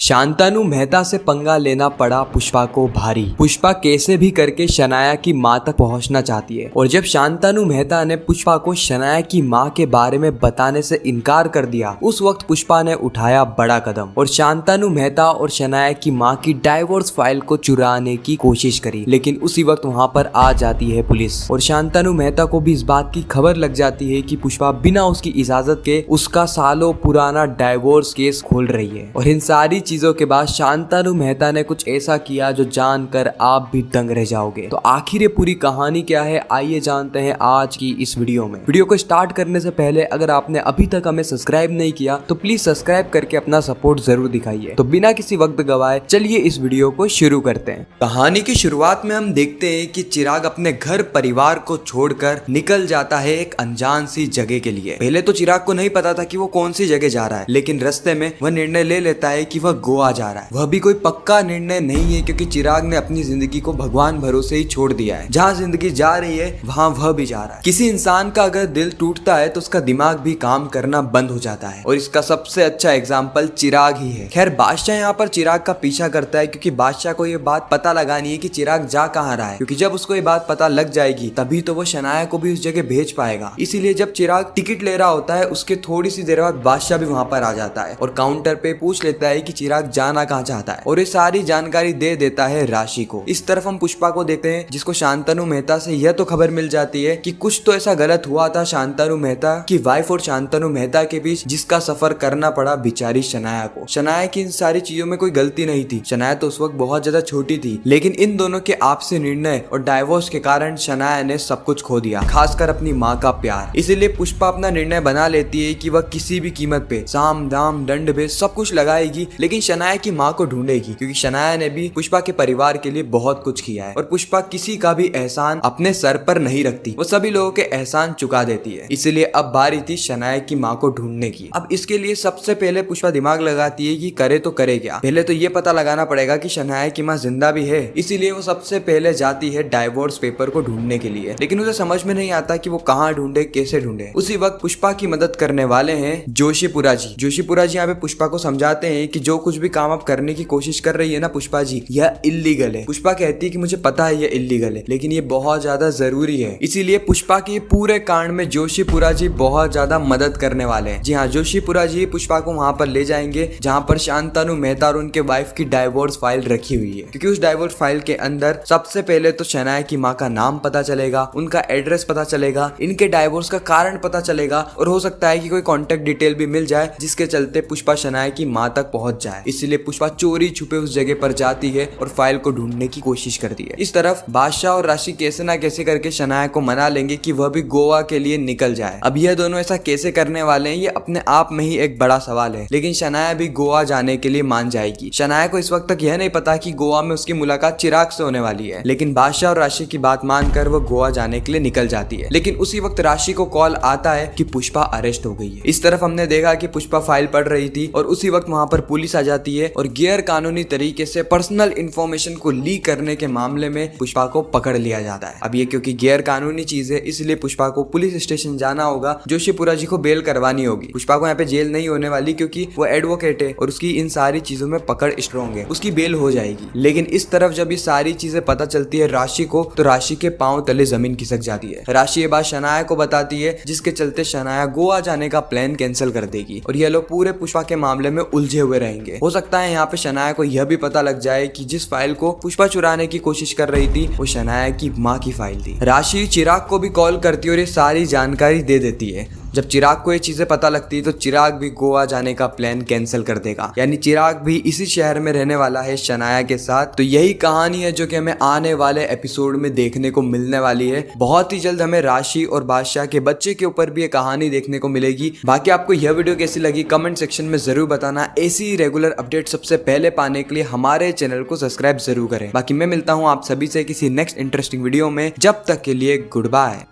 शांतनु मेहता से पंगा लेना पड़ा पुष्पा को भारी। पुष्पा कैसे भी करके शनाया की मां तक पहुंचना चाहती है और जब शांतनु मेहता ने पुष्पा को शनाया की मां के बारे में बताने से इनकार कर दिया, उस वक्त पुष्पा ने उठाया बड़ा कदम और शांतनु मेहता और शनाया की मां की डाइवोर्स फाइल को चुराने की कोशिश करी। लेकिन उसी वक्त वहां पर आ जाती है पुलिस और शांतनु मेहता को भी इस बात की खबर लग जाती है कि पुष्पा बिना उसकी इजाजत के उसका सालों पुराना डाइवोर्स केस खोल रही है। और इन सारी चीजों के बाद शांतनु मेहता ने कुछ ऐसा किया जो जानकर आप भी दंग रह जाओगे। तो आखिर ये पूरी कहानी क्या है, आइए जानते हैं आज की इस वीडियो में। वीडियो को स्टार्ट करने से पहले अगर आपने अभी तक हमें सब्सक्राइब नहीं किया तो प्लीज सब्सक्राइब करके अपना सपोर्ट जरूर दिखाइए। तो बिना किसी वक्त गवाए चलिए इस वीडियो को शुरू करते हैं। कहानी की शुरुआत में हम देखते हैं कि चिराग अपने घर परिवार को छोड़कर निकल जाता है एक अनजान सी जगह के लिए। पहले तो चिराग को नहीं पता था कि वो कौन सी जगह जा रहा है, लेकिन रास्ते में वह निर्णय ले लेता है कि वह गोवा जा रहा है। वह भी कोई पक्का निर्णय नहीं है क्योंकि चिराग ने अपनी जिंदगी को भगवान भरोसे ही छोड़ दिया है। जहाँ जिंदगी जा रही है वहाँ वह भी जा रहा है। किसी इंसान का अगर दिल टूटता है तो उसका दिमाग भी काम करना बंद हो जाता है और इसका सबसे अच्छा एग्जाम्पल चिराग ही है। खैर बादशाह यहाँ पर चिराग का पीछा करता है क्योंकि बादशाह को ये बात पता लगानी है कि चिराग जा कहाँ रहा है, क्योंकि जब उसको ये बात पता लग जाएगी तभी तो वो शनाया को भी उस जगह भेज पाएगा। इसीलिए जब चिराग टिकट ले रहा होता है उसके थोड़ी सी देर बाद बादशाह भी वहाँ पर आ जाता है और काउंटर पे पूछ लेता है कि चिराग जाना कहाँ चाहता है और ये सारी जानकारी दे देता है राशि को। इस तरफ हम पुष्पा को देखते हैं जिसको शांतनु मेहता से यह तो खबर मिल जाती है कि कुछ तो ऐसा गलत हुआ था शांतनु मेहता की वाइफ और शांतनु मेहता के बीच, जिसका सफर करना पड़ा बेचारी शनाया को। शनाया की इन सारी चीजों में कोई गलती नहीं थी, शनाया तो उस वक्त बहुत ज्यादा छोटी थी, लेकिन इन दोनों के आपसी निर्णय और डाइवोर्स के कारण शनाया ने सब कुछ खो दिया, खासकर अपनी माँ का प्यार। इसीलिए पुष्पा अपना निर्णय बना लेती है कि वह किसी भी कीमत पे साम दाम दंड भेद सब कुछ लगाएगी, लेकिन शनाया की माँ को ढूंढेगी, क्योंकि शनाया ने भी पुष्पा के परिवार के लिए बहुत कुछ किया है और पुष्पा किसी का भी एहसान अपने सर पर नहीं रखती, वो सभी लोगों के एहसान चुका देती है। इसलिए अब बारी थी शनाया की माँ को ढूंढने की। अब इसके लिए सबसे पहले पुष्पा दिमाग लगाती है कि करे तो करे क्या। पहले तो ये पता लगाना पड़ेगा कि शनाया की माँ जिंदा भी है, इसीलिए वो सबसे पहले जाती है डाइवोर्स पेपर को ढूंढने के लिए। लेकिन उसे समझ में नहीं आता कि वो कहाँ ढूंढे, कैसे ढूंढे। उसी वक्त पुष्पा की मदद करने वाले हैं जोशीपुरा जी। जोशीपुरा जी यहाँ पे पुष्पा को समझाते हैं कि जो कुछ भी काम आप करने की कोशिश कर रही है ना पुष्पा जी, यह इल्लीगल है। पुष्पा कहती है कि मुझे पता है ये इल्लीगल है, लेकिन ये बहुत ज्यादा जरूरी है। इसीलिए पुष्पा के पूरे कांड में जोशीपुरा जी बहुत ज्यादा मदद करने वाले हैं। जी हाँ, जोशीपुरा जी पुष्पा को वहां पर ले जाएंगे जहां पर शांतनु मेहता और उनके वाइफ की डाइवोर्स फाइल रखी हुई है, क्योंकि उस डाइवोर्स फाइल के अंदर सबसे पहले तो शनाया की माँ का नाम पता चलेगा, उनका एड्रेस पता चलेगा, इनके डाइवोर्स का कारण पता चलेगा और हो सकता है कि कोई कॉन्टेक्ट डिटेल भी मिल जाए जिसके चलते पुष्पा शनाया की माँ तक पहुंच जाए। इसलिए पुष्पा चोरी छुपे उस जगह पर जाती है और फाइल को ढूंढने की कोशिश करती है। इस तरफ बादशाह और राशि कैसे ना कैसे करके शनाया को मना लेंगे कि वह भी गोवा के लिए निकल जाए। अब यह दोनों ऐसा कैसे करने वाले हैं ये अपने आप में ही एक बड़ा सवाल है, लेकिन शनाया भी गोवा जाने के लिए मान जाएगी। शनाया को इस वक्त तक यह नहीं पता कि गोवा में उसकी मुलाकात चिराग से होने वाली है, लेकिन बादशाह और राशि की बात मानकर वो गोवा जाने के लिए निकल जाती है। लेकिन उसी वक्त राशि को कॉल आता है कि पुष्पा अरेस्ट हो गई है। इस तरफ हमने देखा कि पुष्पा फाइल पढ़ रही थी और उसी वक्त वहां पर पुलिस आ जाती है और गैर कानूनी तरीके से पर्सनल इंफॉर्मेशन को लीक करने के मामले में पुष्पा को पकड़ लिया जाता है। अब ये क्योंकि गैर कानूनी चीज है इसलिए पुष्पा को पुलिस स्टेशन जाना होगा, जोशीपुरा जी को बेल करवानी होगी। पुष्पा को यहाँ पे जेल नहीं होने वाली क्योंकि वो एडवोकेट है और उसकी इन सारी चीजों में पकड़ स्ट्रॉन्ग है, उसकी बेल हो जाएगी। लेकिन इस तरफ जब ये सारी चीजें पता चलती है राशि को, तो राशि के पांव तले जमीन खिसक जाती है। राशि ये बात शनाया को बताती है जिसके चलते शनाया गोवा जाने का प्लान कैंसिल कर देगी और ये लोग पूरे पुष्पा के मामले में उलझे हुए रहेंगे। हो सकता है यहाँ पे शनाया को यह भी पता लग जाए कि जिस फाइल को पुष्पा चुराने की कोशिश कर रही थी वो शनाया की माँ की फाइल थी। राशि चिराग को भी कॉल करती है और ये सारी जानकारी दे देती है। जब चिराग को ये चीजें पता लगती है तो चिराग भी गोवा जाने का प्लान कैंसिल कर देगा, यानी चिराग भी इसी शहर में रहने वाला है शनाया के साथ। तो यही कहानी है जो कि हमें आने वाले एपिसोड में देखने को मिलने वाली है। बहुत ही जल्द हमें राशि और बादशाह के बच्चे के ऊपर भी ये कहानी देखने को मिलेगी। बाकी आपको यह वीडियो कैसी लगी कमेंट सेक्शन में जरूर बताना। ऐसी रेगुलर अपडेट सबसे पहले पाने के लिए हमारे चैनल को सब्सक्राइब जरूर करें। बाकी मैं मिलता हूँ आप सभी से किसी नेक्स्ट इंटरेस्टिंग वीडियो में, जब तक के लिए गुड बाय।